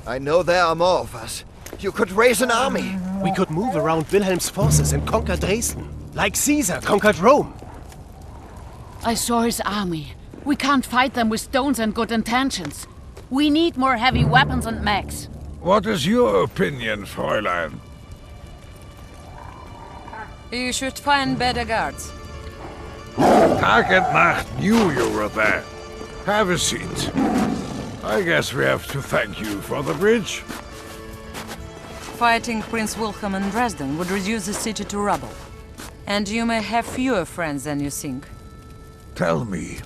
I know there are more of us. You could raise an army. We could move around Wilhelm's forces and conquer Dresden, like Caesar conquered Rome. I saw his army. We can't fight them with stones and good intentions. We need more heavy weapons and mechs. What is your opinion, Fräulein? You should find better guards. Tag and Nacht knew you were there. Have a seat. I guess we have to thank you for the bridge. Fighting Prince Wilhelm in Dresden would reduce the city to rubble. And you may have fewer friends than you think. Tell me.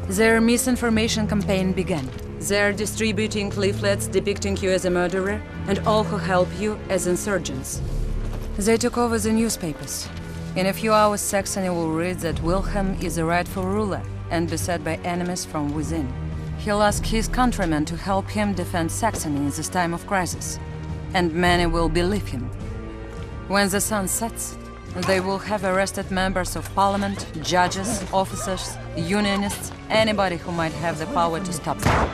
Their misinformation campaign began. They're distributing leaflets depicting you as a murderer and all who help you as insurgents. They took over the newspapers. In a few hours, Saxony will read that Wilhelm is a rightful ruler and beset by enemies from within. He'll ask his countrymen to help him defend Saxony in this time of crisis, and many will believe him. When the sun sets, they will have arrested members of parliament, judges, officers, unionists, anybody who might have the power to stop them.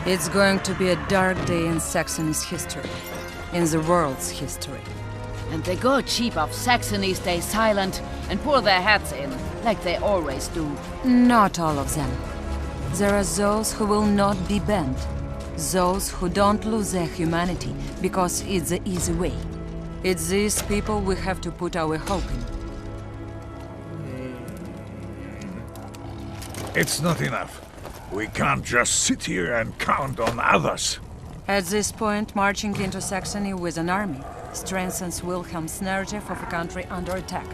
It's going to be a dark day in Saxony's history, in the world's history. And the good sheep of Saxony stay silent and pour their heads in, like they always do. Not all of them. There are those who will not be bent. Those who don't lose their humanity because it's the easy way. It's these people we have to put our hope in. It's not enough. We can't just sit here and count on others. At this point, marching into Saxony with an army strengthens Wilhelm's narrative of a country under attack.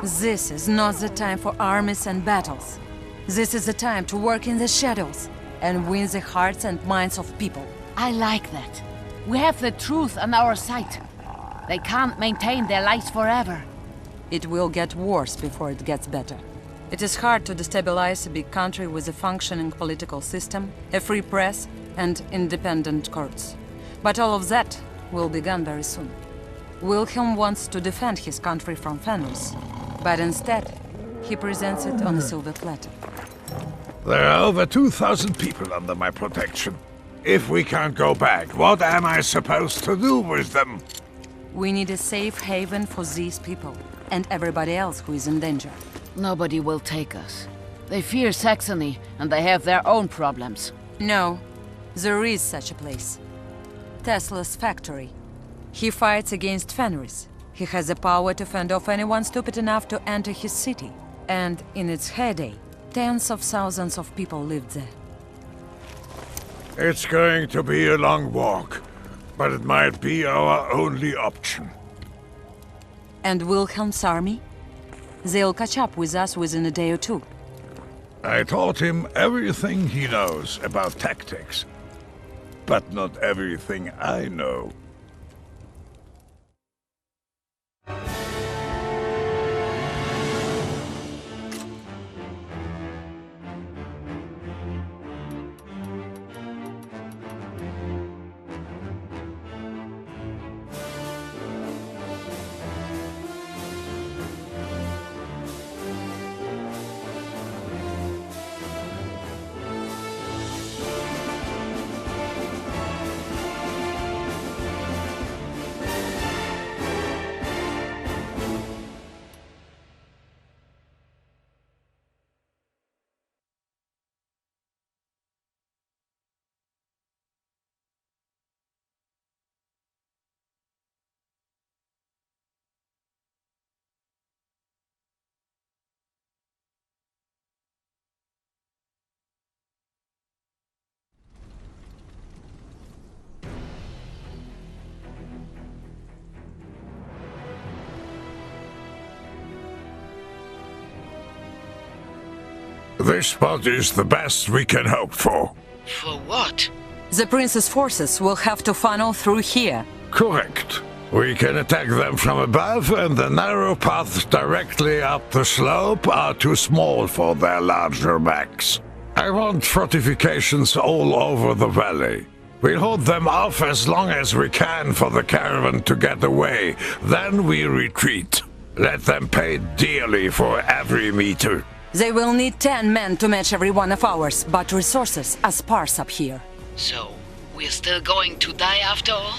This is not the time for armies and battles. This is the time to work in the shadows and win the hearts and minds of people. I like that. We have the truth on our side. They can't maintain their lives forever. It will get worse before it gets better. It is hard to destabilize a big country with a functioning political system, a free press, and independent courts. But all of that will begin very soon. Wilhelm wants to defend his country from Fenris, but instead, he presents it on a silver platter. There are over 2,000 people under my protection. If we can't go back, what am I supposed to do with them? We need a safe haven for these people, and everybody else who is in danger. Nobody will take us. They fear Saxony, and they have their own problems. No, there is such a place. Tesla's factory. He fights against Fenris. He has the power to fend off anyone stupid enough to enter his city. And in its heyday, tens of thousands of people lived there. It's going to be a long walk, but it might be our only option. And Wilhelm's army? They'll catch up with us within a day or two. I taught him everything he knows about tactics, but not everything I know. This spot is the best we can hope for. For what? The prince's forces will have to funnel through here. Correct. We can attack them from above, and the narrow paths directly up the slope are too small for their larger backs. I want fortifications all over the valley. We'll hold them off as long as we can for the caravan to get away. Then we retreat. Let them pay dearly for every meter. They will need 10 men to match every one of ours, but resources are sparse up here. So, we're still going to die after all?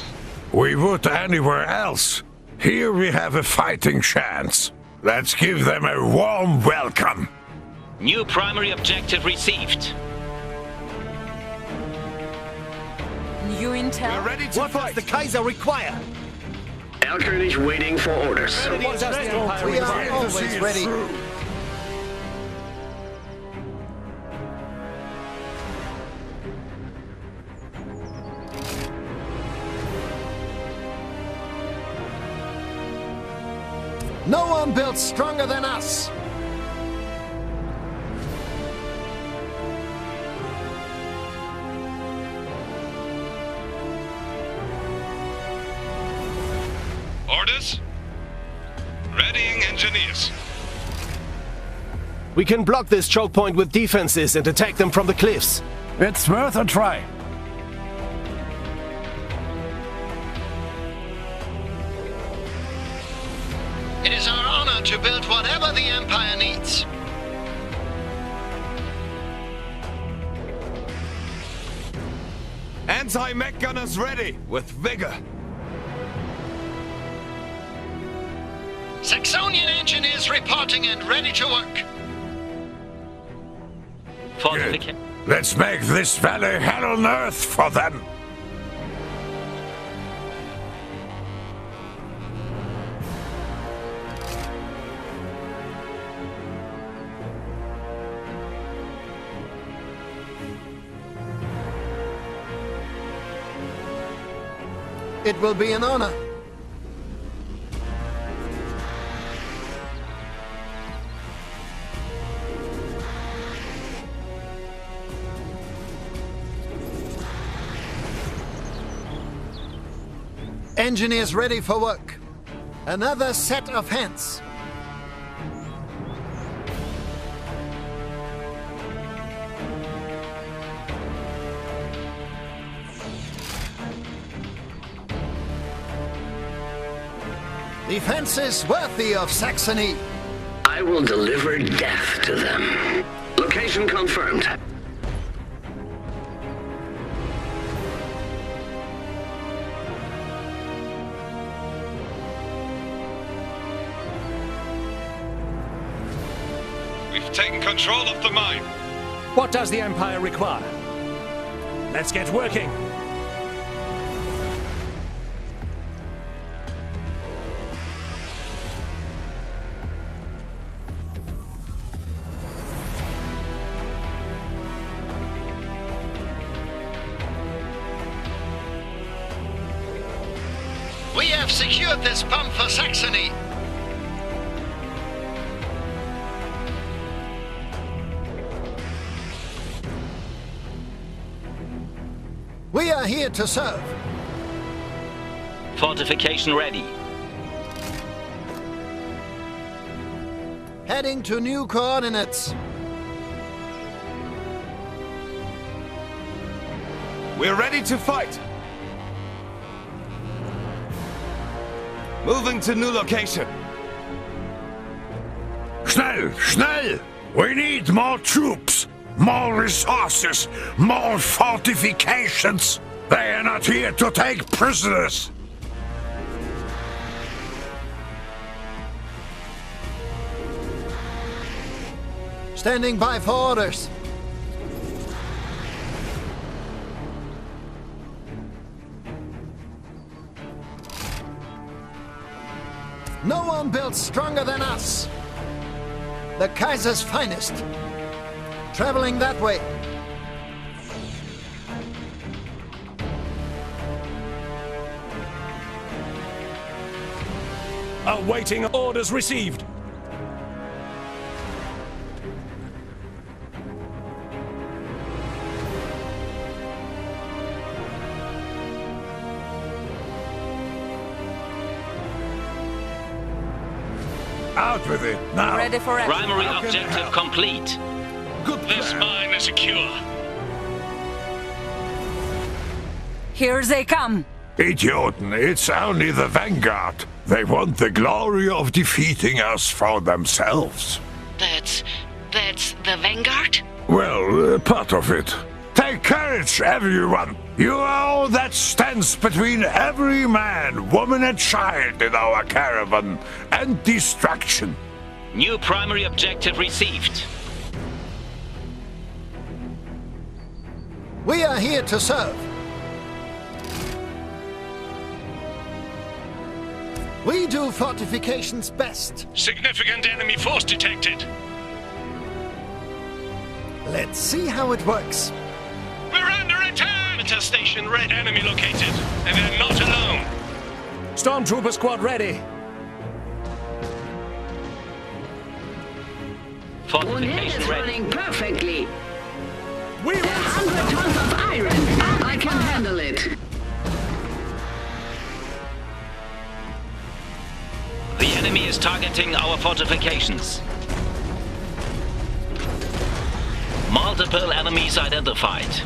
We would anywhere else. Here we have a fighting chance. Let's give them a warm welcome. New primary objective received. New intel? What does the Kaiser require? Elkern is waiting for orders. What does the Empire We are require? always ready. No one built stronger than us. Orders? Readying engineers. We can block this choke point with defenses and attack them from the cliffs. It's worth a try. It is our honor to build whatever the Empire needs. Anti-mech gunners ready, with vigor. Saxonian engineers reporting and ready to work. Fortification. Let's make this valley hell on earth for them. It will be an honor. Engineers ready for work. Another set of hands. Defenses worthy of Saxony. I will deliver death to them. Location confirmed. We've taken control of the mine. What does the Empire require? Let's get working. We have secured this pump for Saxony. We are here to serve. Fortification ready. Heading to new coordinates. We're ready to fight. Moving to new location. Schnell, schnell! We need more troops, more resources, more fortifications. They are not here to take prisoners. Standing by for orders. No one built stronger than us. The Kaiser's finest. Traveling that way. Awaiting orders received. Out with it now. Ready for action. Primary objective complete. Good This plan. mine is secure. Here they come. Idioten, it's only the vanguard. They want the glory of defeating us for themselves. That's That's the Vanguard? Well, part of it. Take courage, everyone! You are all that stands between every man, woman and child in our caravan and destruction. New primary objective received. We are here to serve. We do fortifications best. Significant enemy force detected. Let's see how it works. We're under attack! Station red. Enemy located. And they're not alone. Stormtrooper squad ready. Fortification ready. Running perfectly. We will 100 tons of iron. I can handle it. The enemy is targeting our fortifications. Multiple enemies identified.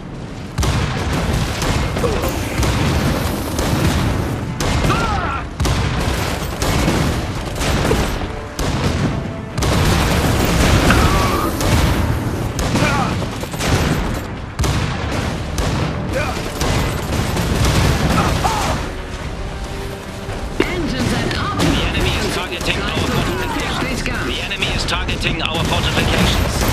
Targeting our fortifications.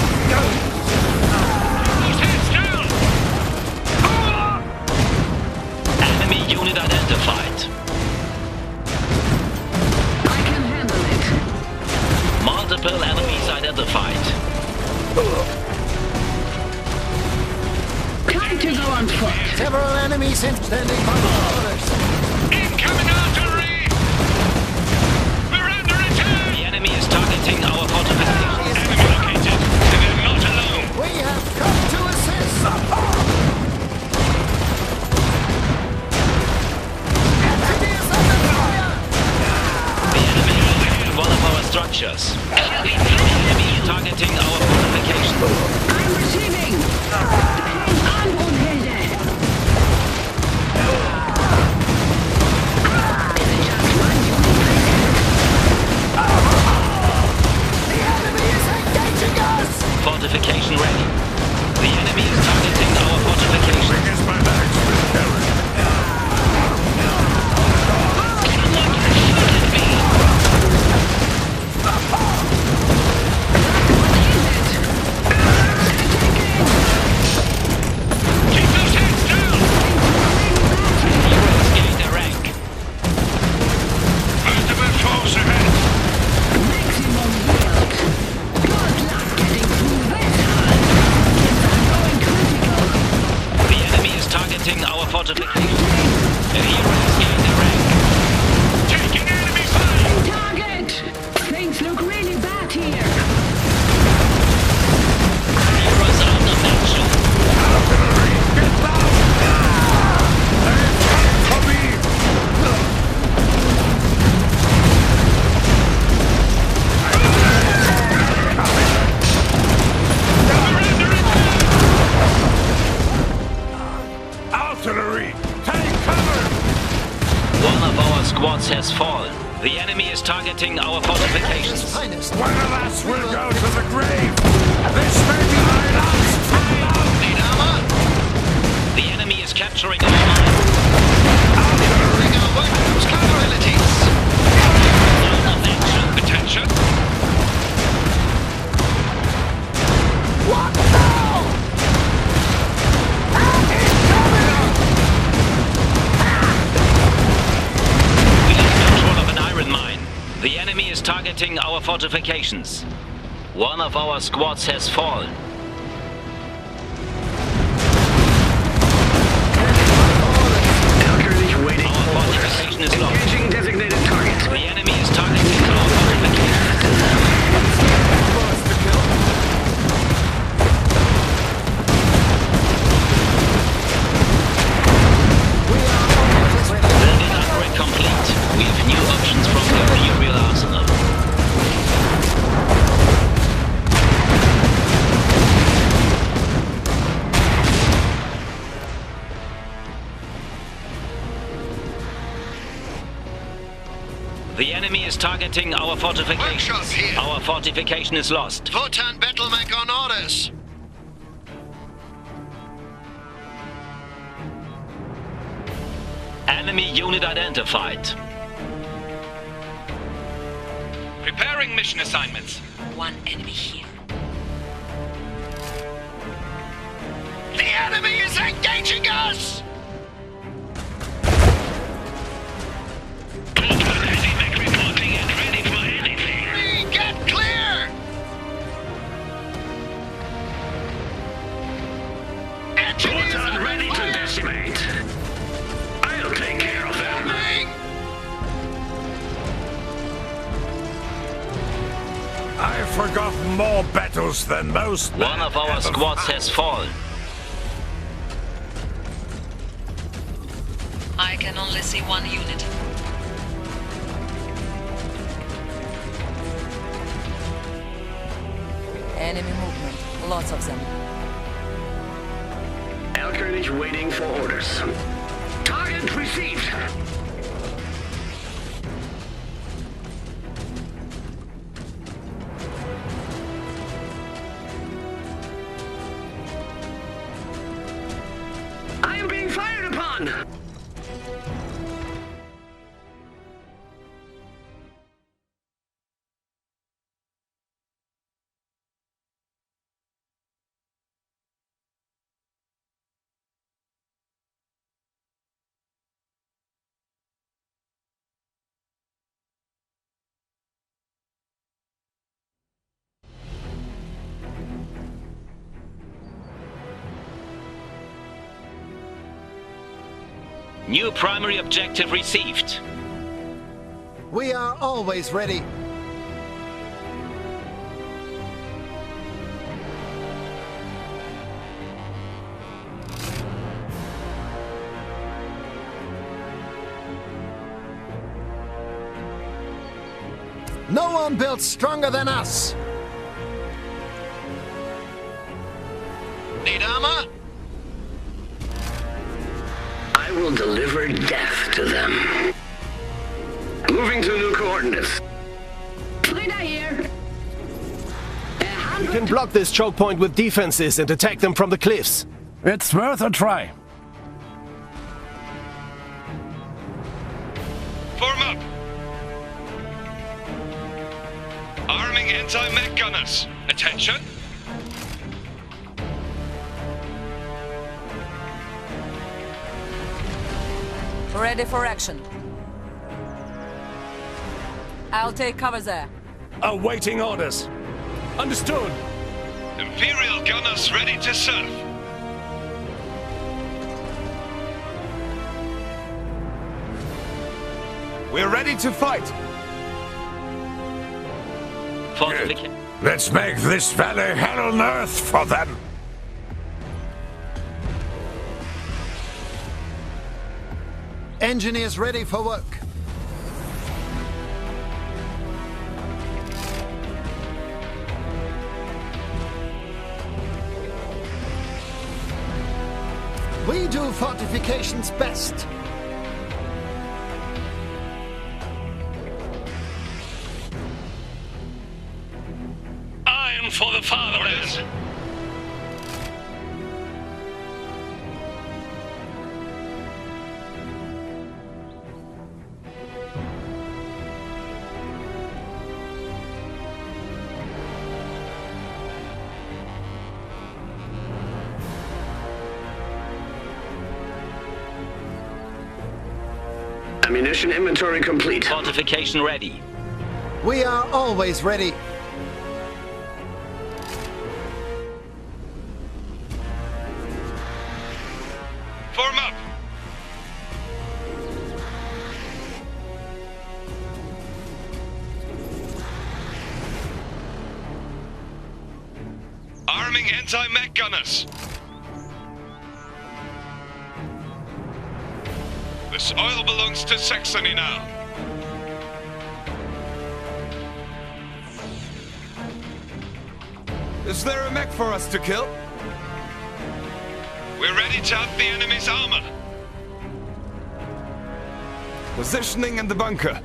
Enemy unit identified. I can handle it. Multiple enemies identified. Time to go on foot. Several enemies standing by the orders. Incoming artillery! We're under attack! The enemy is targeting our fortifications. Enemy located, and they're not alone. We have come to assist. Enemy is under fire. The enemy is one of our structures. The enemy is targeting our fortifications. I'm receiving. Anbruchhilde. Fortification ready. The enemy is targeting our fortifications. I guess my bags will carry. Keep those heads down! Heroes gain their rank. Multiple foes ahead. Maximum yield. Good luck getting through this hard. I'm going critical. The enemy is targeting our fortifications. The heroes gain their rank. Taking enemy fire! Target. Things look really bad here. Heroes are under action. Get down! For me! Artillery! Take cover! One of our squads has fallen. The enemy is targeting our fortifications. His finest. One of us will go to the grave! This may be my last time! Need armor? The enemy is capturing our mine. Bring our workforce capabilities. Line of action. Attention! What now? We have control of an iron mine. The enemy is targeting our fortifications. One of our squads has fallen. Alchemy waiting Our for orders. fortification is lost. Engaging designated target. The enemy is targeting our fortifications. Building upgrade complete. We have new options from the Imperial Arsenal. targeting our fortifications. Workshop here. Our fortification is lost. Votan Battlemech on orders. Enemy unit identified. Preparing mission assignments. One enemy here. The enemy is engaging us! reporting and ready for anything. We get clear! Engineers Votan are ready to fire! decimate. I'll take care of them. I've forgotten more battles than most. One of our squads has fallen. I can only see one unit. Enemy movement. Lots of them. Elkernich waiting for orders. Target received. I am being fired upon. New primary objective received. We are always ready. No one built stronger than us. Need armor? I will deliver death to them. Moving to new coordinates. Leader here. We can block this choke point with defenses and attack them from the cliffs. It's worth a try. Form up. Arming anti-mech gunners. Attention. Ready for action. I'll take cover there. Awaiting orders. Understood. Imperial gunners ready to serve. We're ready to fight. Fortification. Let's make this valley hell on earth for them. Engineers ready for work. We do fortifications best. Iron for the fatherland. Ammunition inventory complete. Fortification ready. We are always ready. Form up. Arming anti-mech gunners. This oil belongs to Saxony now. Is there a mech for us to kill? We're ready to hunt the enemy's armor. Positioning in the bunker.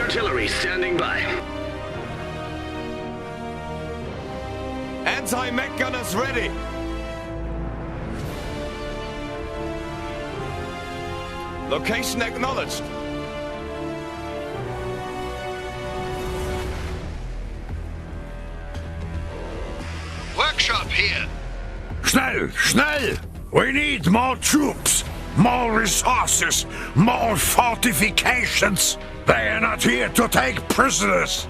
artillery standing by. Anti-mech gunners ready. Location acknowledged. Workshop here. Schnell, schnell! We need more troops, more resources, more fortifications. They are not here to take prisoners.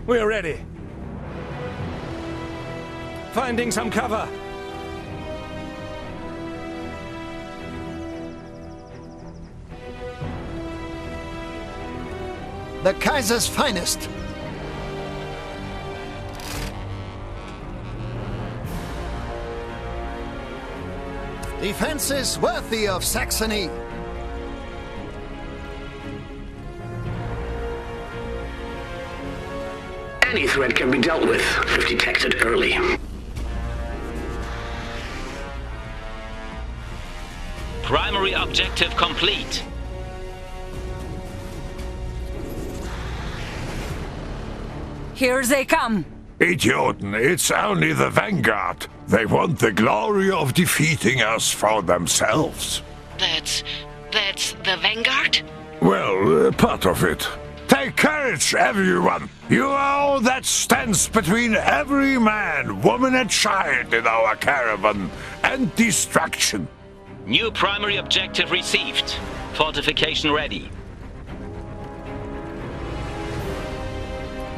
We're ready. Finding some cover. The Kaiser's finest. Defenses worthy of Saxony. Any threat can be dealt with if detected early. Primary objective complete. Here they come. Idioten, it's only the vanguard. They want the glory of defeating us for themselves. That's the Vanguard? Well, part of it. Take courage, everyone! You are all that stands between every man, woman and child in our caravan and destruction. New primary objective received. Fortification ready.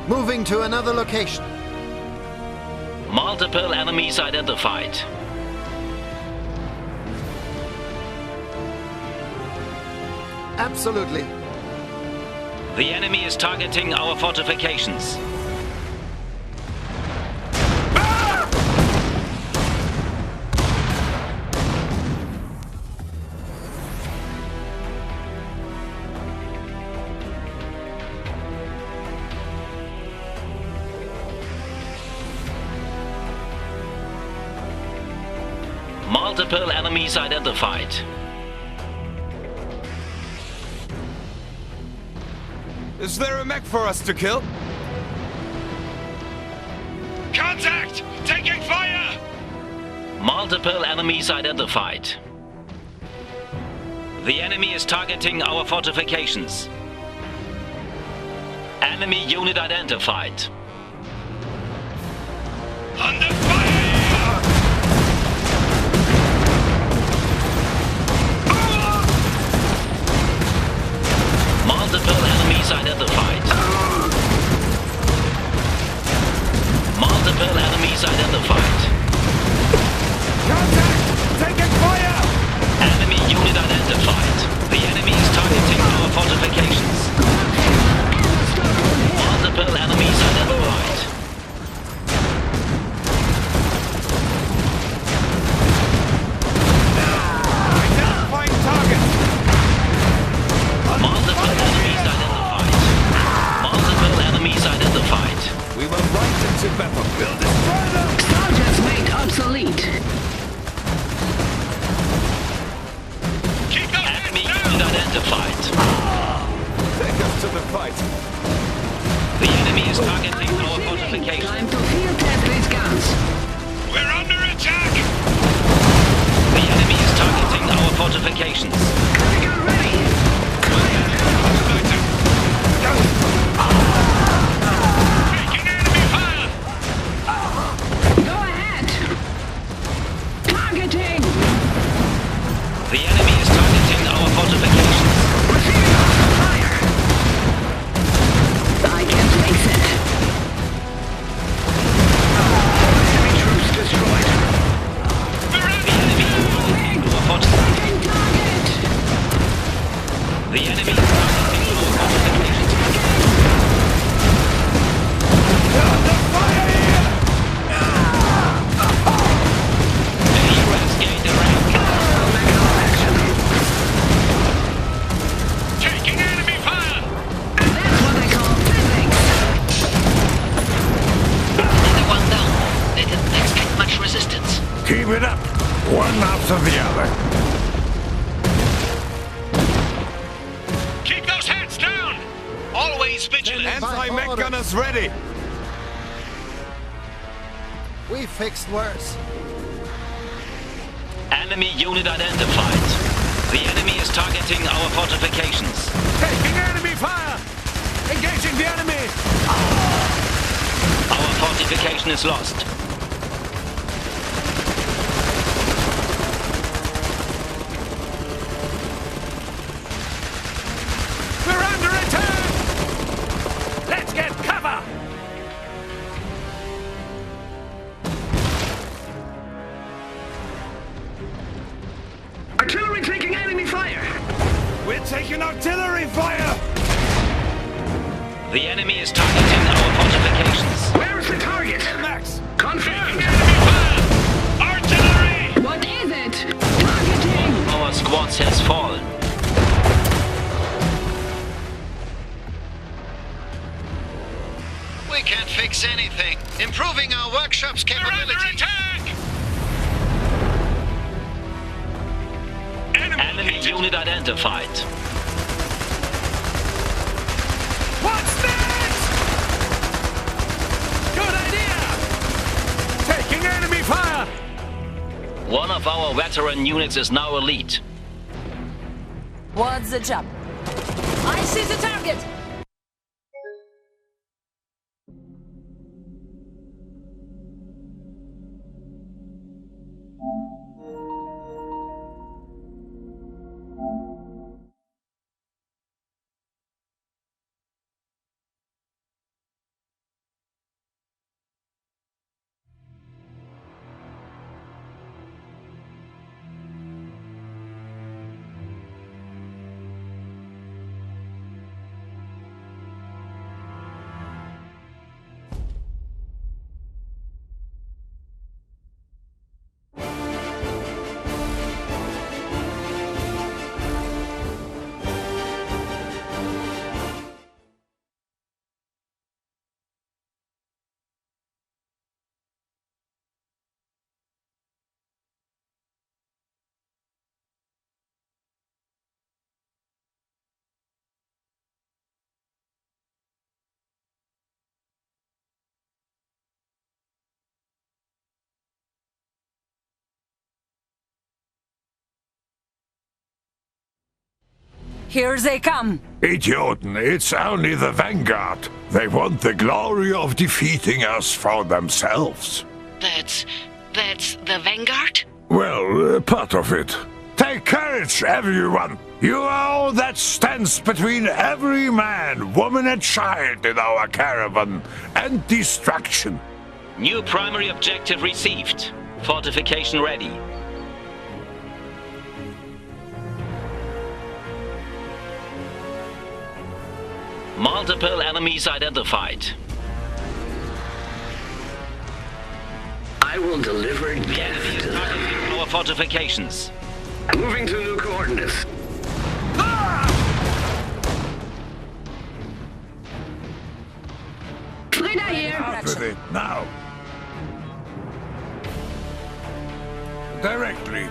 Moving to another location. Multiple enemies identified. Absolutely. The enemy is targeting our fortifications. Multiple enemies identified. Is there a mech for us to kill? Contact! Taking fire! Multiple enemies identified. The enemy is targeting our fortifications. Enemy unit identified. Under fire! Multiple enemies identified. Multiple enemies identified. Contact! Taking fire! Enemy unit identified. The enemy is targeting our fortifications. Multiple enemies identified. Identifying targets! Multiple enemies identified. Multiple enemies identified. We will right into battle. We'll destroy them! Soldiers made obsolete. Keep those Enemy heads unit down! identified. Take us to the fight. The enemy is targeting our fortifications. Time to field test these guns. We're under attack! The enemy is targeting our fortifications. Gun ready. Taking enemy fire! Go ahead. Targeting. The enemy is targeting our fortifications. Receiving hostile fire. I can place it. Enemy troops destroyed. We're The enemy is targeting our fortifications. Taking target. Keep it up, one after the other. Keep those heads down! Always vigilant. Anti-mech gunners ready. We fixed worse. Enemy unit identified. The enemy is targeting our fortifications. Taking enemy fire! Engaging the enemy! Our fortification is lost. We're under attack! Let's get cover! Artillery taking enemy fire! We're taking artillery fire! The enemy is targeting our fortifications. Where is the target? Max! Confirmed! Enemy fire! Artillery! What is it? Targeting! Our squads has fallen. We can't fix anything. Improving our workshop's They're under capability. attack! Enemy located. unit identified. What's next? Good idea! Taking enemy fire! One of our veteran units is now elite. What's the job? I see the target! Here they come! Idioten, it's only the Vanguard. They want the glory of defeating us for themselves. That's the Vanguard? Well, part of it. Take courage, everyone! You are all that stands between every man, woman and child in our caravan and destruction. New primary objective received. Fortification ready. Multiple enemies identified. I will deliver death to them. Targeting our fortifications. Moving to new coordinates. Trainer here! Out with it, now! Directly.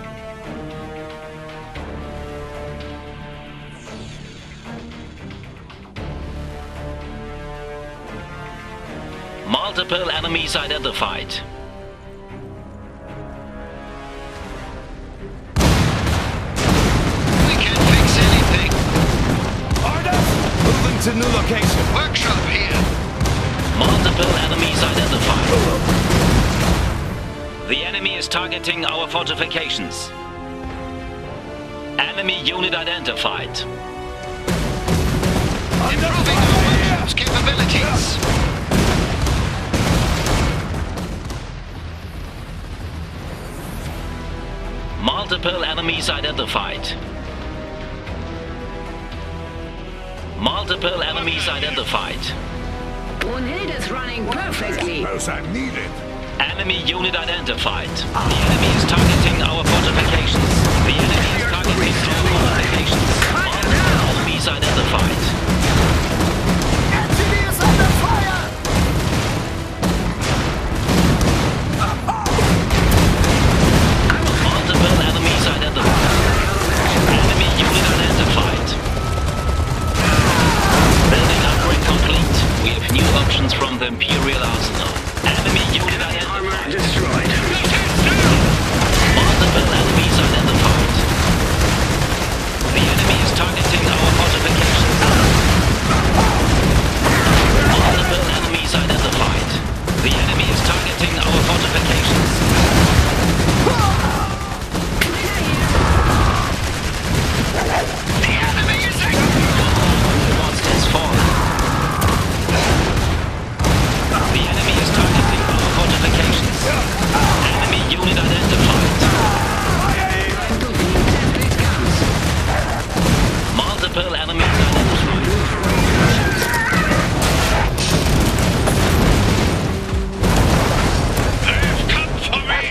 Multiple enemies identified. We can't fix anything. Orders! Moving to new location. Workshop here. Multiple enemies identified. The enemy is targeting our fortifications. Enemy unit identified. Improving our workshop's capabilities. Multiple enemies identified. Multiple enemies identified. Grenade is running perfectly. Suppose I need it. Enemy unit identified. The enemy is targeting our fortifications. The enemy is targeting our fortifications. Multiple enemies identified. Engineers under fire! options from the Imperial arsenal. Enemy unit Armor identified. destroyed. Multiple enemies identified. The enemy is targeting our fortifications. Multiple enemies identified. The enemy is targeting our fortifications. The enemy is Squad has fallen. The enemy is targeting our fortifications. Enemy unit identified. Multiple enemies identified. They've come for me!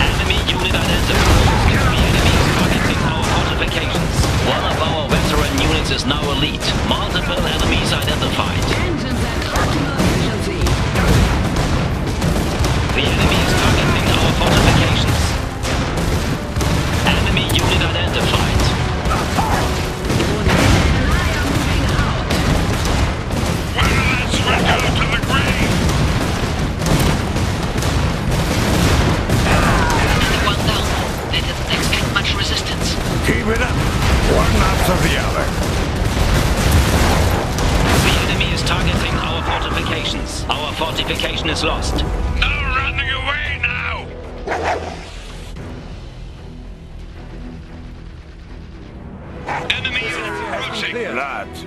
Enemy unit identified. The enemy is targeting our fortifications. One of our veteran units is now elite. Multiple enemies identified. Engines at optimal efficiency. The enemy is targeting our fortifications. Enemy unit identified. Well, let's go to the grave! One down. They didn't expect much resistance. Keep it up. One after the other. The enemy is targeting our fortifications. Our fortification is lost. No running away now! Enemy unit approaching! Lads,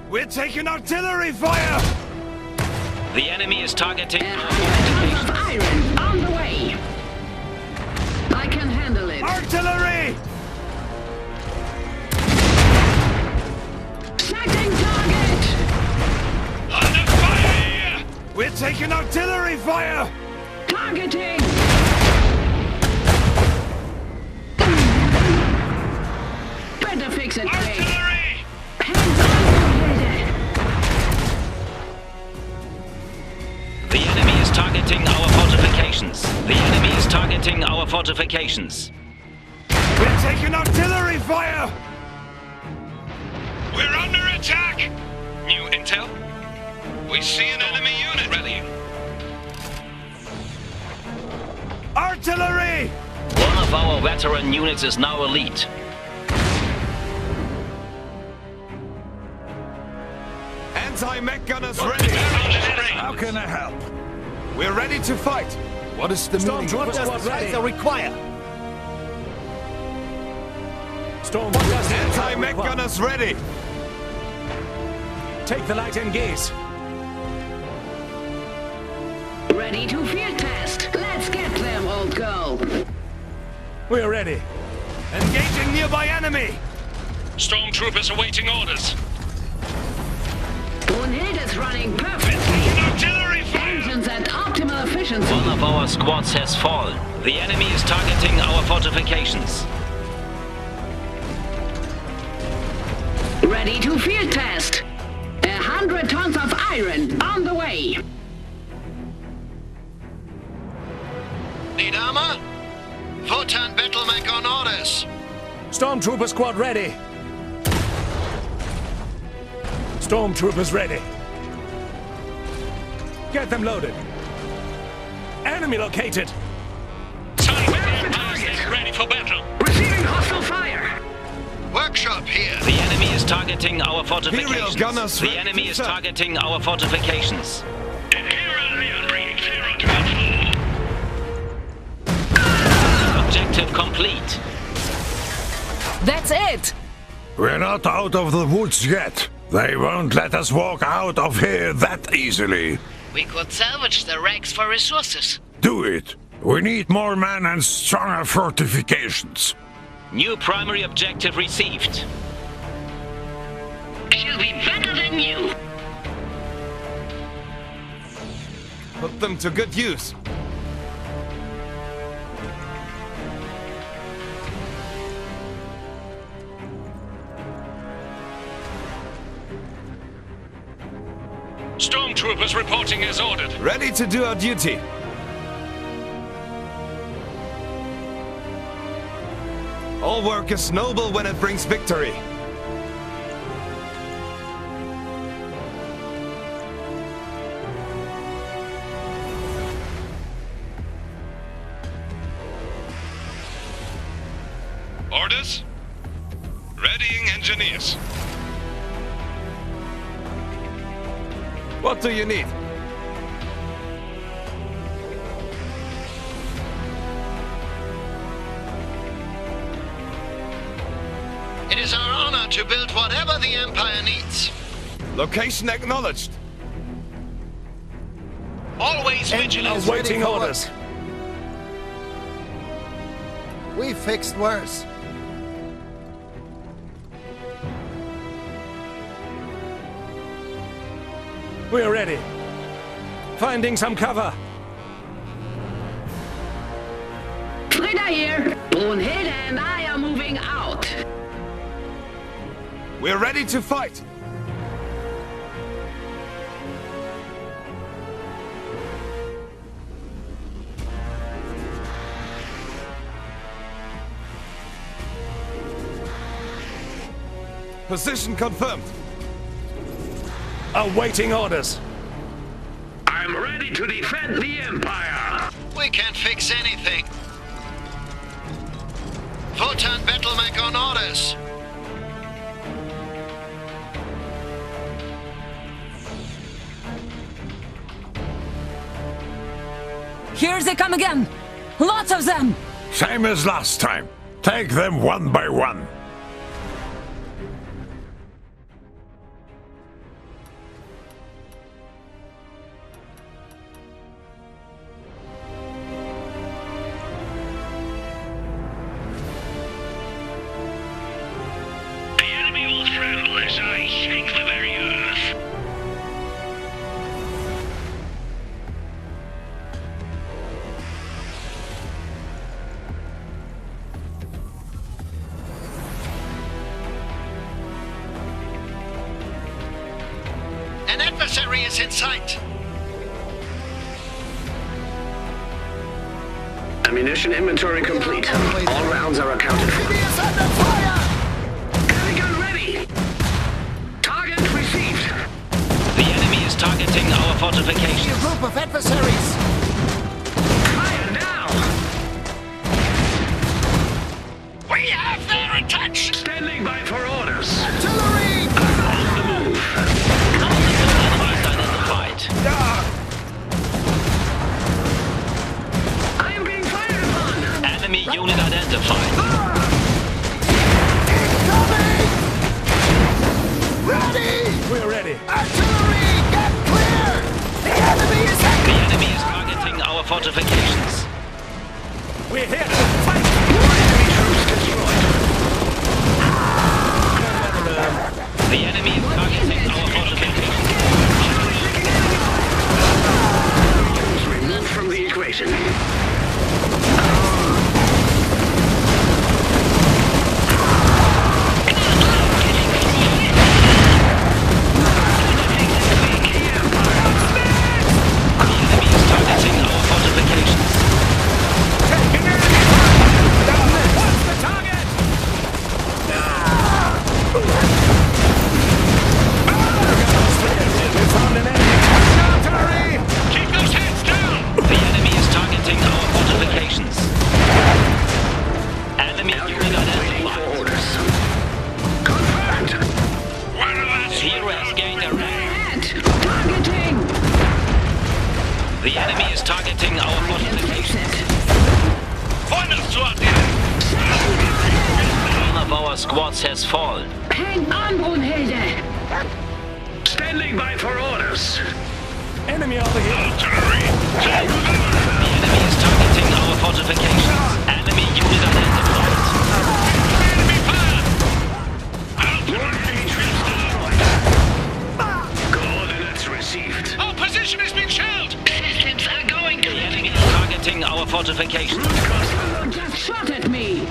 We're taking artillery fire! The enemy is targeting our Tons fortifications. of iron on the way. I can handle it. Artillery! Setting target. Under fire! We're taking artillery fire! Targeting. Better fix it, Blake. Artillery! Hands on, lady. The enemy is targeting our fortifications. The enemy is targeting our fortifications. We're taking artillery fire! We're under attack! New intel? We see an enemy unit rallying. Artillery! One of our veteran units is now elite. Anti-mech gunners ready! how can I help? We're ready to fight! What is the meaning? Stormtrooper What does squad the ready. Kaiser require? Anti-mech gunners ready! Take the light and gaze. Ready to field test. Let's get them, old girl. We're ready. Engaging nearby enemy! Stormtroopers awaiting orders. Unit is running perfectly. Artillery fire! Engines at optimal efficiency. One of our squads has fallen. The enemy is targeting our fortifications. Ready to field test. 100 tons of iron on the way. Need armor? Photon battlemech on orders. Stormtrooper squad ready! Stormtroopers ready. Get them loaded. Enemy located. Time for the Empire State ready for battle. Receiving hostile fire. Workshop here. The enemy is targeting our fortifications. Imperial gunners The ready enemy to is serve. targeting our fortifications. Imperial Leon bringing clear onto battle. Objective complete. That's it! We're not out of the woods yet. They won't let us walk out of here that easily. We could salvage the wrecks for resources. Do it. We need more men and stronger fortifications. New primary objective received. She'll be better than you. Put them to good use. Stormtroopers reporting as ordered. Ready to do our duty. All work is noble when it brings victory. orders. Readying engineers. What do you need? It is our honor to build whatever the Empire needs. Location acknowledged. Always vigilant. Awaiting orders. We fixed worse. We're ready. Finding some cover. Frida here. Brunhilde and I are moving out. We're ready to fight. Position confirmed. Awaiting orders. I'm ready to defend the Empire. We can't fix anything. Votan Battlemech on orders. Here they come again! Lots of them! Same as last time. Take them one by one. The enemy will tremble as I shake the very earth. An adversary is in sight. Ammunition inventory complete. All rounds are accounted for. Enemy is under fire! Enemy gun ready. Target received. The enemy is targeting our A fortifications. group of adversaries. Fire now. We have their attention. Standing by for orders. Artillery! On the move. Enemies identified. I am being fired upon. Enemy unit identified. Incoming! Ready! We're ready. Artillery, get clear! The enemy is The enemy is targeting our fortifications. We're here to fight. Enemy troops destroyed. The enemy is targeting our fortifications. Removed from the equation. The enemy is targeting our fortifications. What's the target? We found an enemy. Artillery! Keep those heads down! The enemy is targeting our fortifications. Enemy unit identified. Orders. Confirmed. Where are that? Hero has gained a rank. Targeting! The enemy is targeting our fortifications. Feinders zu addieren! One of our squads has fallen. Hang on, Brunhilde! Standing by for orders. Enemy over here. Artillery! Take them! The enemy is targeting our fortifications. Enemy unit identified. Enemy fire! Enemy troops destroyed. Coordinates received. Our position is being shelled! Systems are going The enemy is targeting our fortifications. Just shot at me!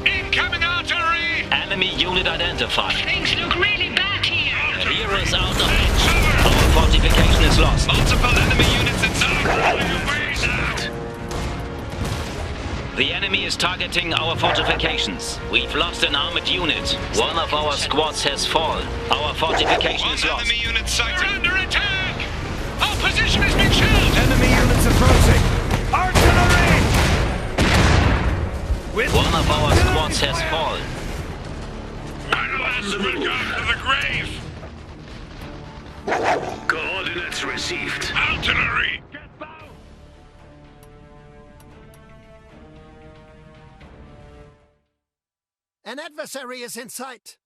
Incoming artillery! Enemy unit identified. Things look really bad here! The hero is out of it. Our fortification is lost. Multiple enemy units inside! The enemy is targeting our fortifications. We've lost an armored unit. One of our squads has fallen. Our fortification One is lost. enemy unit sighted! We're under attack! Our position is being shelled! Enemy units approaching. Artillery! One of our squads has fallen. Let's return to the grave! Coordinates received. Artillery! An adversary is in sight.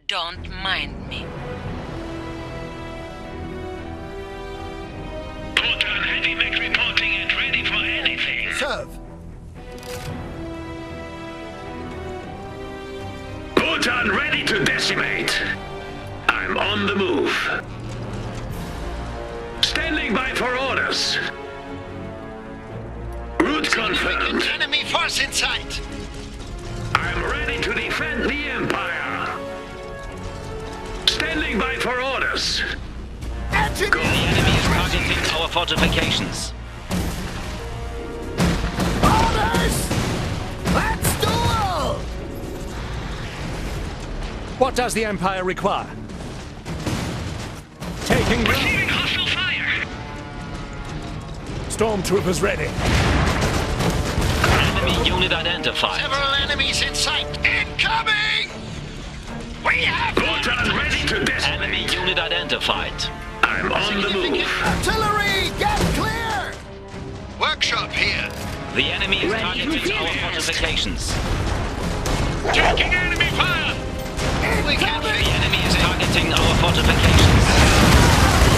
Don't mind me. Put on heavy mech reporting and ready for anything. Serve. Put on ready to decimate. I'm on the move. Standing by for orders. Route confirmed. Enemy force in sight. I'm ready to defend the Empire. Standing by for orders. The enemy is targeting our fortifications. Orders! Let's duel! What does the Empire require? Taking ground. Receiving hostile fire. Stormtroopers ready. Enemy unit identified. Several enemies in sight. Incoming! We have Put on ready to decimate. Enemy unit identified. I'm on the move. artillery! Get clear! Workshop here. The enemy is Ready to targeting our finish. fortifications. Taking enemy fire! We can The enemy is targeting our fortifications.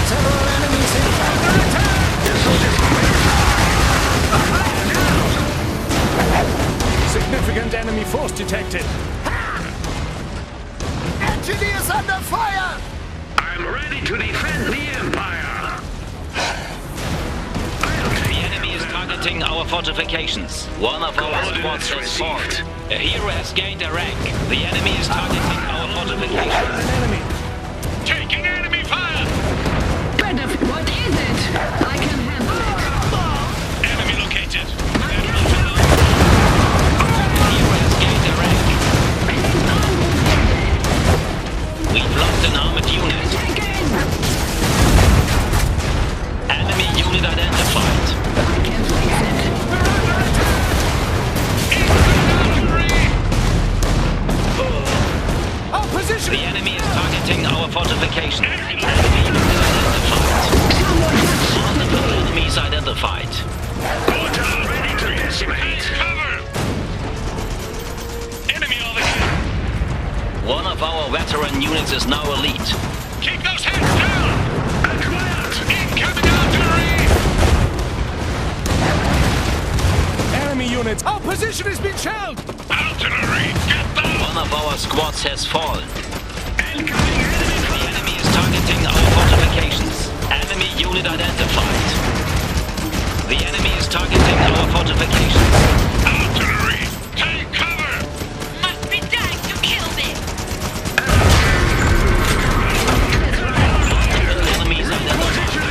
Several enemies in sight. Significant enemy force detected. Engineers under fire! I'm ready to defend the Empire. The enemy is targeting our fortifications. One of our squads has fallen. A hero has gained a rank. The enemy is targeting our fortifications. An enemy. Taking enemy fire! Better. What is it? I can handle it. Enemy located. Hero has gained a rank. We've lost an armored unit. Enemy unit identified. I can fix it. Our position. The enemy is targeting our fortifications. Enemy unit identified. Multiple enemies identified. Put on ready to decimate. Cover! Enemy over here! One of our veteran units is now elite. Keep those heads down! Acquired. Incoming artillery! Enemy units. Our position has been shelled. Artillery, get down! One of our squads has fallen. Incoming enemy The enemy is targeting our fortifications. Enemy unit identified. The enemy is targeting our fortifications. Artillery, take cover! Must be dying to kill me. Enemies identified.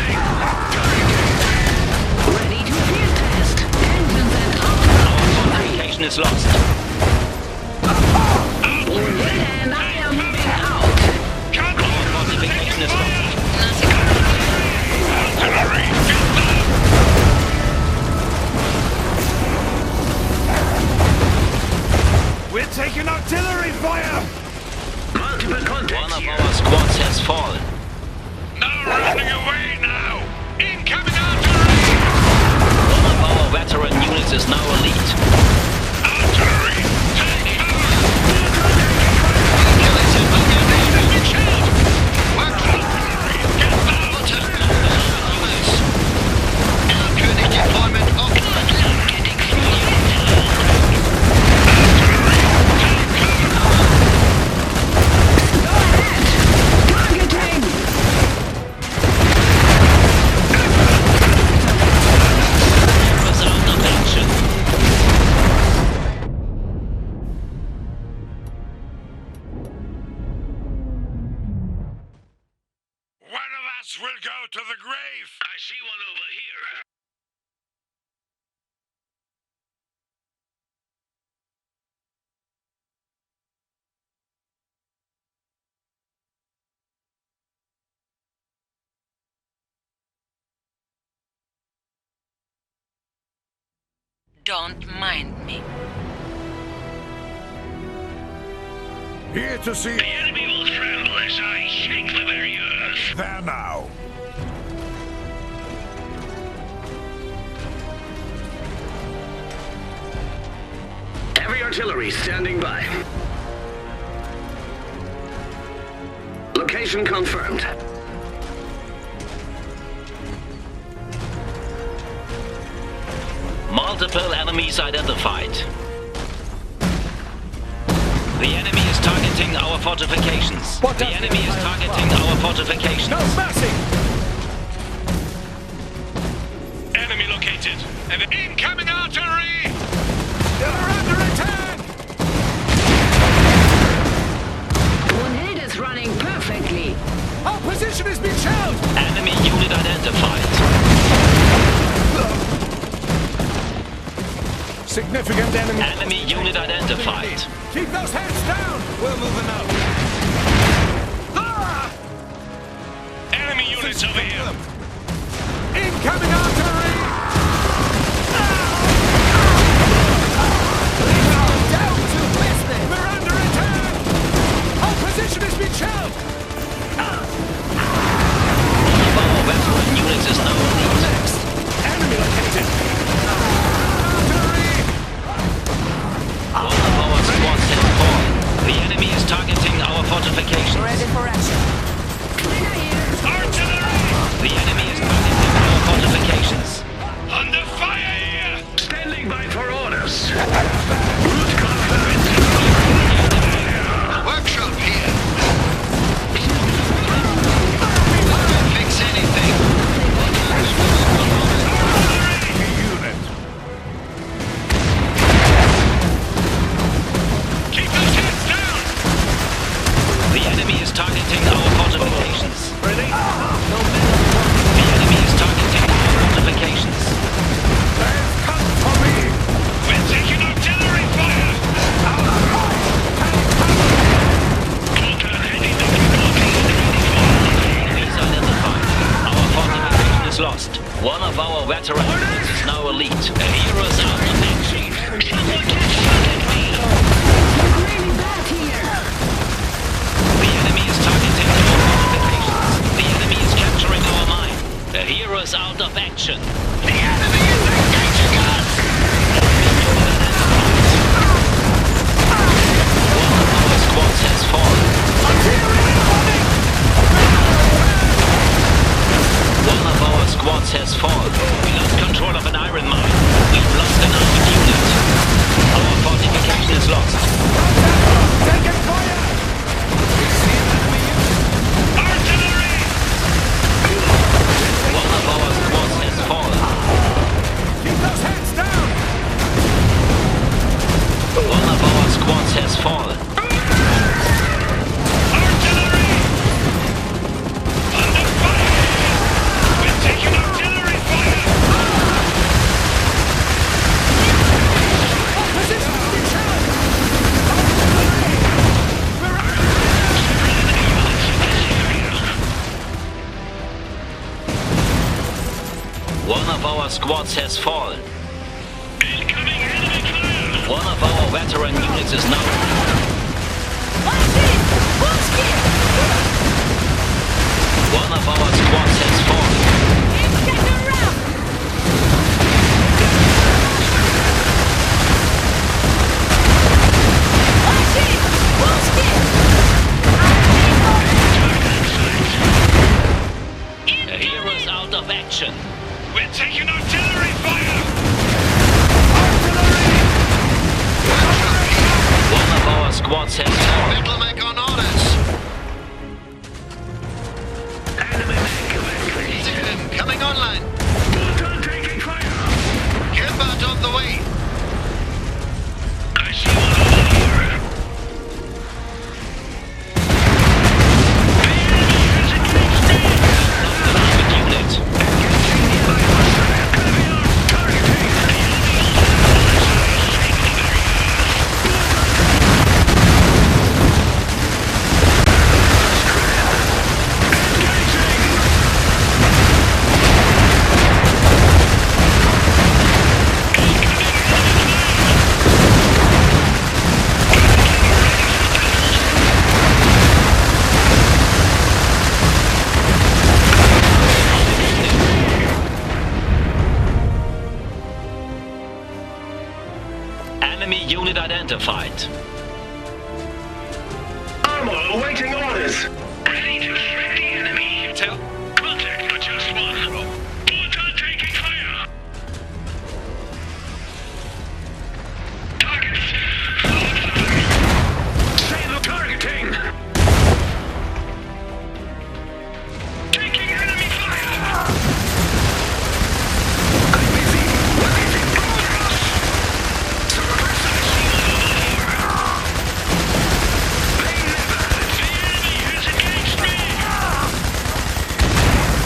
Ready to field test. Engines and out. Our fortification is lost. And I am moving out. Our fortification is lost. Artillery, get down! We're taking artillery fire. multiple One contacts of here. our squads has fallen. No running away now! Incoming artillery! One of our veteran units is now elite. Artillery, take cover! Workshop, artillery, get down! König deployment open. Targeting. Resound of action. Don't mind me. Here to see... The enemy will tremble as I shake the very earth. There now. Heavy artillery standing by. Location confirmed. Multiple enemies identified. The enemy is targeting our fortifications. The enemy is targeting our fortifications. No mercy! Enemy located. And incoming artillery! You're under attack! Brunhilde is running perfectly. Our position has been shelled! Enemy unit identified. Significant enemy... Enemy unit identified. Keep those heads down! We're moving up. Ah! Enemy units over here. Incoming artillery! Down to business! We're under attack! Our position has been shelled! One of our veteran units is now elite. Enemy located! One of our squads has fallen. The enemy is targeting our fortifications. Ready for action. Artillery! The enemy is targeting our fortifications. Under fire here! Standing by for orders. Route confirmed. Workshop here. Can't fix anything. Unit. Keep those heads down! The enemy is targeting our fortifications. The enemy is targeting our fortifications. Come for me. We're taking artillery fire! Enemies identified. Our fortification is lost. One of our veteran units is now elite. A hero is out of action. Really bad here. The enemy is targeting our fortifications. The enemy is capturing our mine. The hero is out of action. The enemy is engaging us. One of our squads has fallen. One of our squads has fallen. We lost control of an iron mine. We've lost an armored unit. Our fortification is lost. Taking fire! Artillery! One of our squads has fallen. Keep those heads down! One of our squads has fallen. Artillery! Under fire! We're taking artillery fire! Position has been shelled! One of our squads has fallen. Incoming enemy fire! One of our veteran units is now... One of our squads has fallen. A hero is out of action. We're taking artillery fire! One of our squads has fallen. Middlemek on orders. Enemy man coming. Coming online. Enemy unit identified. Armor awaiting orders. Ready to shred the enemy. Intel? Contact for just one. Mortar taking fire. Targets. Say the targeting. Taking enemy fire. I'm busy. What is it? Suppressor shield over here. They never. The enemy has engaged me.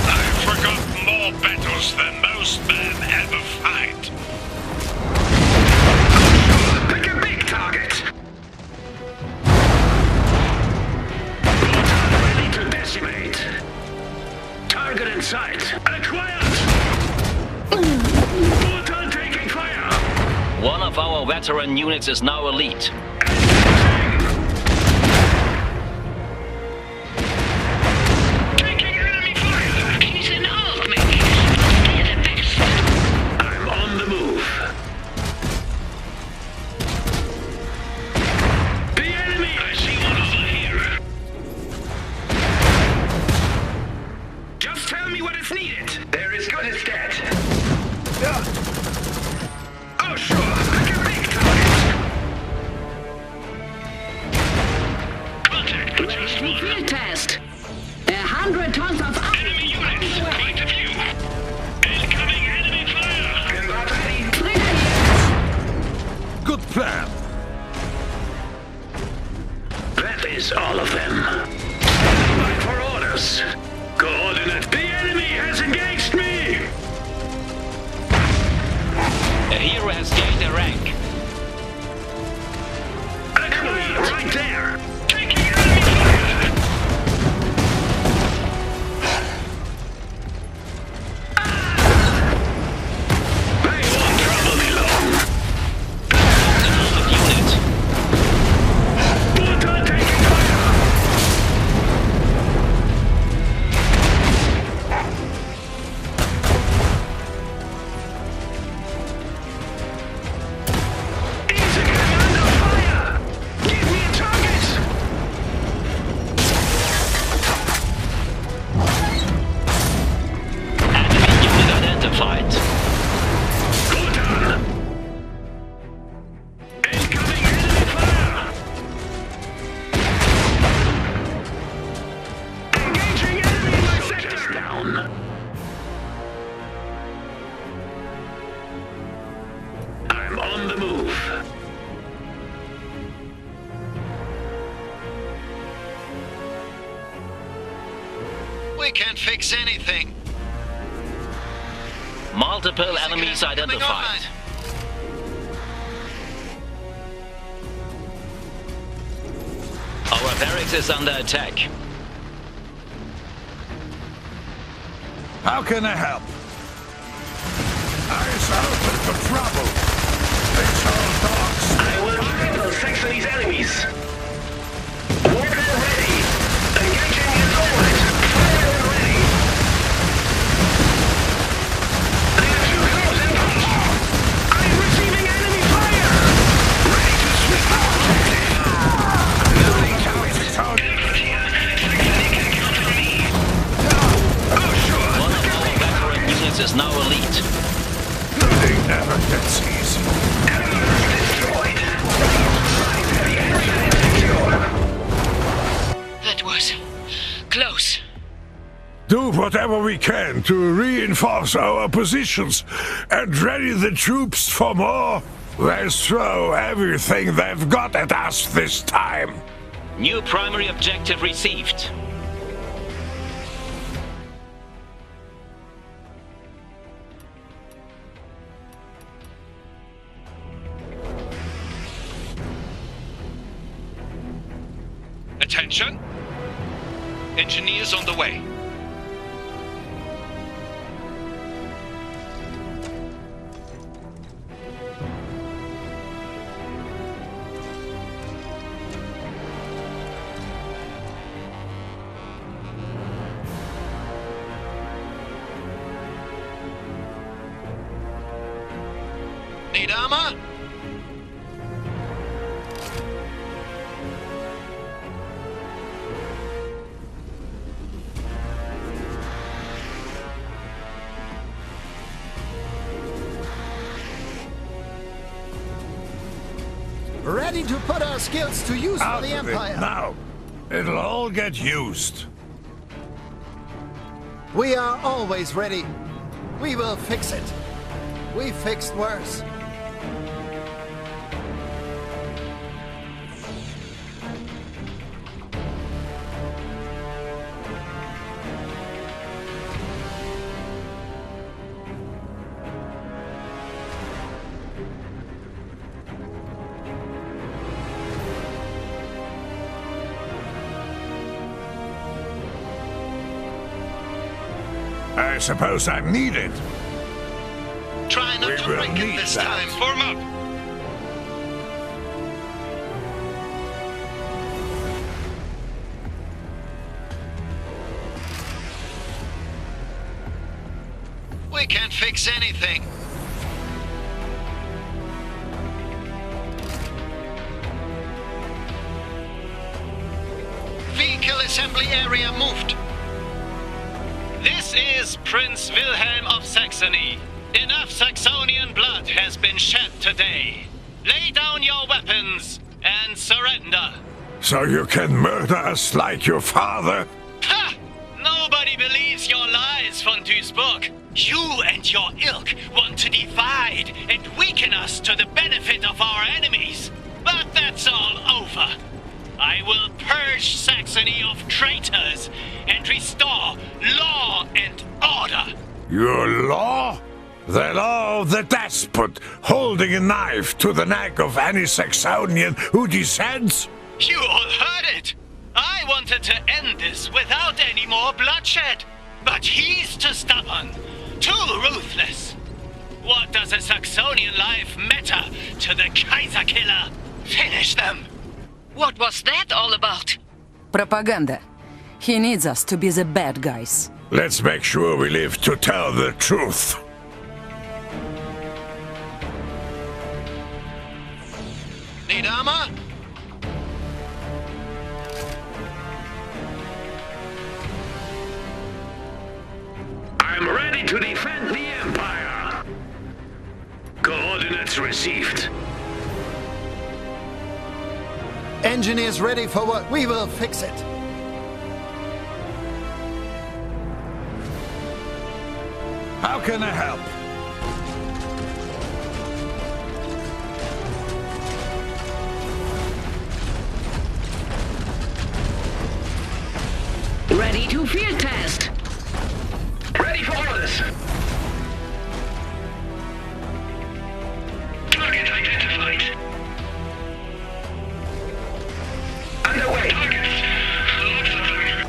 I've forgotten more battles than most men ever fight. Pick a big target. Ready to decimate. Target in sight. Acquired. Mortar taking fire. One of our veteran units is now elite. Taking enemy fire. He's an old man. You're the best. I'm on the move. The enemy. I see one over here. Just tell me what is needed. They're as good as dead. Oh, sure. Pick a big target. Contact for just one. Field test. 100 tons of Enemy units. Point of view. Incoming enemy fire. Get that ready. Good plan. That is all of them. Standing by for orders. Coordinate. The enemy has engaged me. A hero has gained a rank. Enemy right there. Taking enemy fire. They won't trouble me long. Another unit. Mortar taking fire. Easy, commander, fire. Give me a target. Enemy unit identified. Go down. Incoming enemy fire. Engaging enemy in my sector. Down. I'm on the move. We can't fix anything. Multiple enemies Coming identified. Our barracks is under attack. How can I help? Eyes open for trouble. These old dogs. I will triple section these enemies. Warfare ready. Engaging in forward. Fire when ready. They are too close in punch. I'm receiving enemy fire. Ready to sweep the objective. Moving to it. Can count on me. Oh, sure. One of our veteran units is now elite. Looting never gets easy. Destroyed. Primary area secure. That was close. Do whatever we can to reinforce our positions and ready the troops for more. They throw everything they've got at us this time. New primary objective received. Attention. Engineers on the way. Need armor? Ready to put our skills to use Out for the of it Empire. now. It'll all get used. We are always ready. We will fix it. We fixed worse. I suppose I'm needed. Try not We to will break it need this that. time. Form up. We can't fix anything. Vehicle assembly area moved. This is Prince Wilhelm of Saxony. Enough Saxonian blood has been shed today. Lay down your weapons and surrender. So you can murder us like your father? Ha! Nobody believes your lies, von Duisburg. You and your ilk want to divide and weaken us to the benefit of our enemies. But that's all over. I will purge Saxony of traitors and restore law and order. Your law? The law of the despot, holding a knife to the neck of any Saxonian who dissents? You all heard it! I wanted to end this without any more bloodshed. But he's too stubborn, too ruthless. What does a Saxonian life matter to the Kaiser killer? Finish them! What was that all about? Propaganda. He needs us to be the bad guys. Let's make sure we live to tell the truth. Need armor? I'm ready to defend the Empire. Coordinates received. Engineers ready for work. We will fix it. How can I help? Ready to field test. Ready for orders. Target identified. Underway. Targets. Lots of them.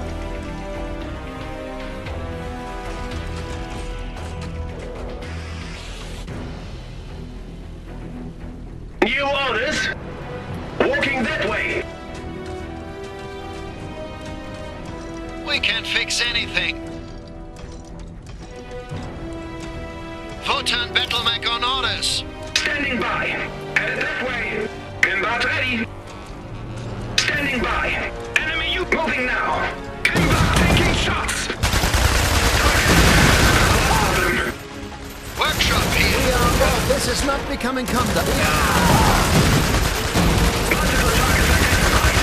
New orders. Walking that way. We can't fix anything. Photon battle mech on orders. Standing by. Headed that way. Combat ready. Standing by. Enemy you moving now. Combat taking shots. Target. Workshop here. We are well. This is not becoming conduct. Multiple targets identified.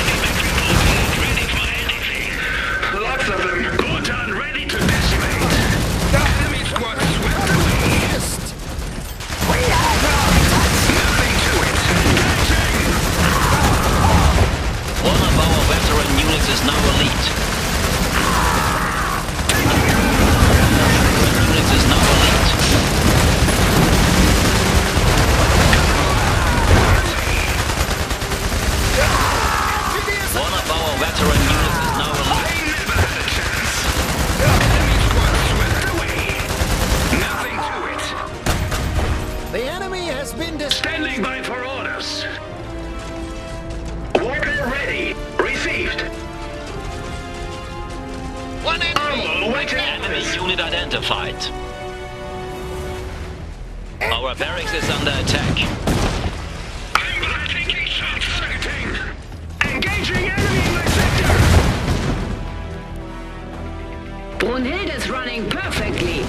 Ready for anything. Lots of them. Gotan ready to decimate. The enemy squad swept away. Nothing to it. Catching. One of our veteran units is now elite. Units is now elite. One of our veteran units is now elite. I never had a chance. The enemy squad swept away. Nothing to it. The enemy has been Standing by for orders. Walker ready. Received. One enemy. Armor waiting Enemy orders. unit identified. Our barracks is under attack. I'm taking shots. Targeting. Engaging enemy in my sector. Brunhilde is running perfectly.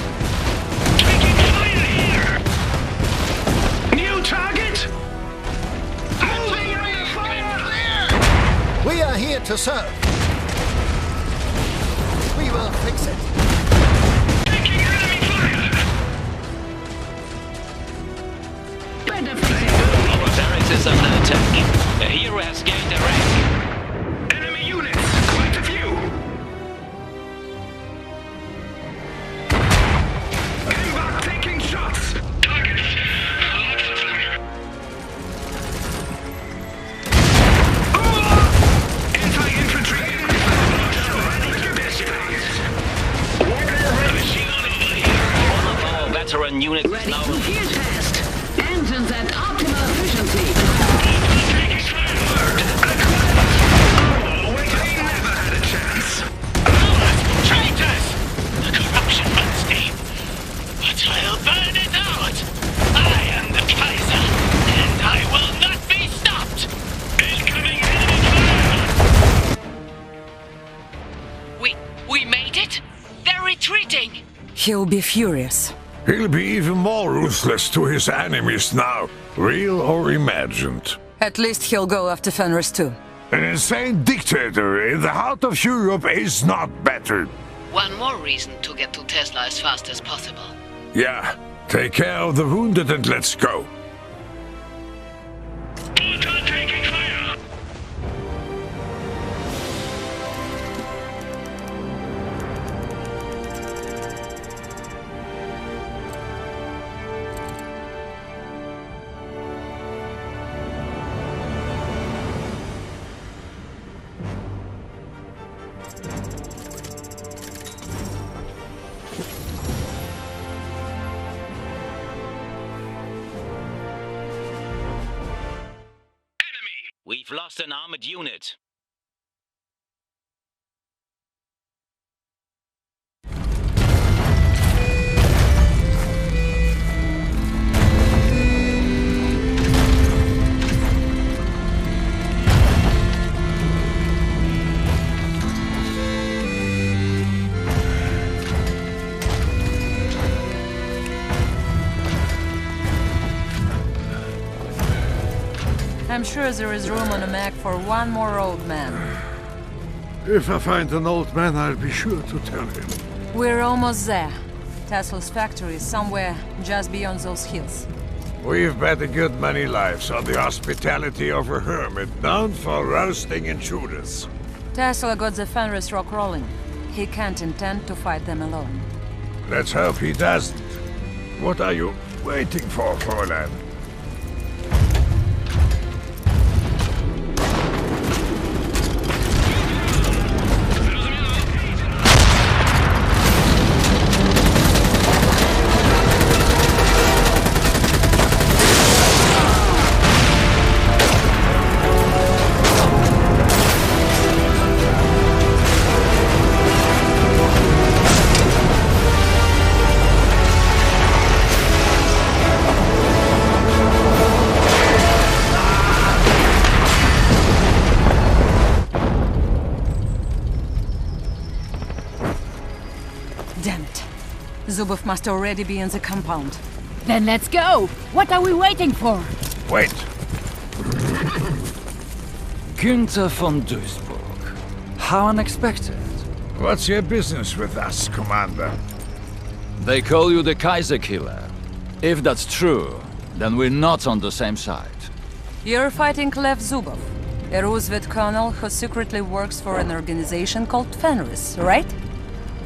Taking fire here. to serve. We will fix it. Taking enemy fire! Better fix it. Our barracks is under attack. A hero has gained a rank. Enemy units! Quite a few! Came back taking shots! Targets! Lots of them! Anti-infantry ready to this phase! Machine gun over here! One of our veteran units is Ready now to field test. Engines at optimal efficiency. Taking fire! Oh, wait, I never had a chance! traitors! The corruption runs deep, but I'll burn it out! I am the Kaiser, and I will not be stopped! Incoming enemy fire! We made it? They're retreating! He'll be furious. He'll be even more ruthless to his enemies now, real or imagined. At least he'll go after Fenris too. An insane dictator in the heart of Europe is not better. One more reason to get to Tesla as fast as possible. Yeah, take care of the wounded and let's go. Mortar taking fire! We've lost an armored unit. I'm sure there is room on a Mac for one more old man. If I find an old man, I'll be sure to tell him. We're almost there. Tesla's factory is somewhere just beyond those hills. We've bet a good many lives on the hospitality of a hermit known for roasting intruders. Tesla got the Fenris rock rolling. He can't intend to fight them alone. Let's hope he doesn't. What are you waiting for, Fräulein? Damn it. Zubov must already be in the compound. Then let's go! What are we waiting for? Wait. Günther von Duisburg. How unexpected. What's your business with us, Commander? They call you the Kaiser Killer. If that's true, then we're not on the same side. You're fighting Lev Zubov, a Roosevelt colonel who secretly works for an organization called Fenris, right?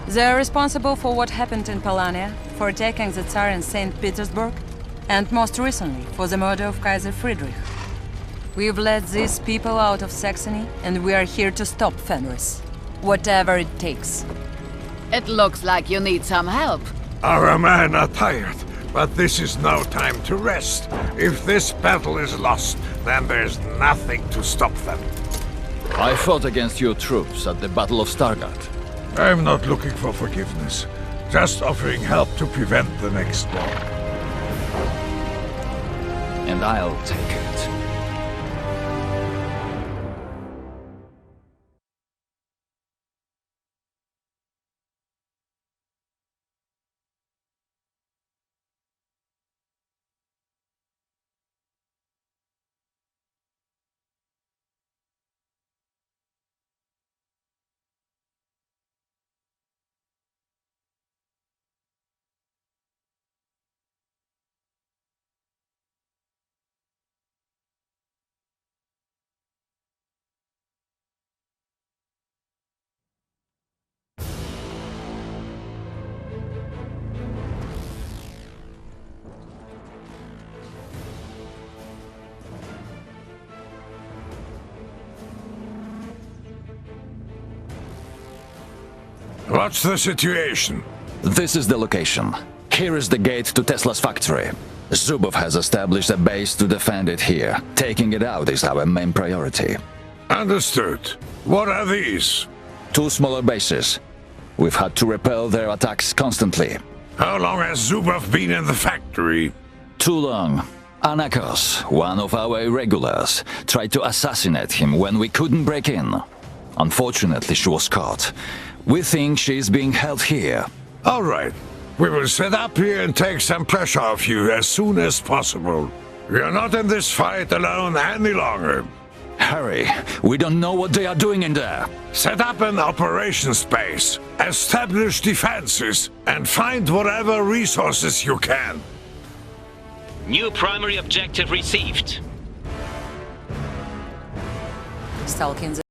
They're responsible for what happened in Polania, for attacking the Tsar in St. Petersburg, and most recently, for the murder of Kaiser Friedrich. We've let these people out of Saxony, and we are here to stop Fenris. Whatever it takes. It looks like you need some help. Our men are tired, but this is no time to rest. If this battle is lost, then there's nothing to stop them. I fought against your troops at the Battle of Stargard. I'm not looking for forgiveness, just offering help to prevent the next war. And I'll take it. What's the situation? This is the location. Here is the gate to Tesla's factory. Zubov has established a base to defend it here. Taking it out is our main priority. Understood. What are these? 2 smaller bases. We've had to repel their attacks constantly. How long has Zubov been in the factory? Too long. Anakos, one of our irregulars, tried to assassinate him when we couldn't break in. Unfortunately, she was caught. We think she's being held here. All right. We will set up here and take some pressure off you as soon as possible. We are not in this fight alone any longer. Hurry. We don't know what they are doing in there. Set up an operations base, establish defenses, and find whatever resources you can. New primary objective received. Stalking the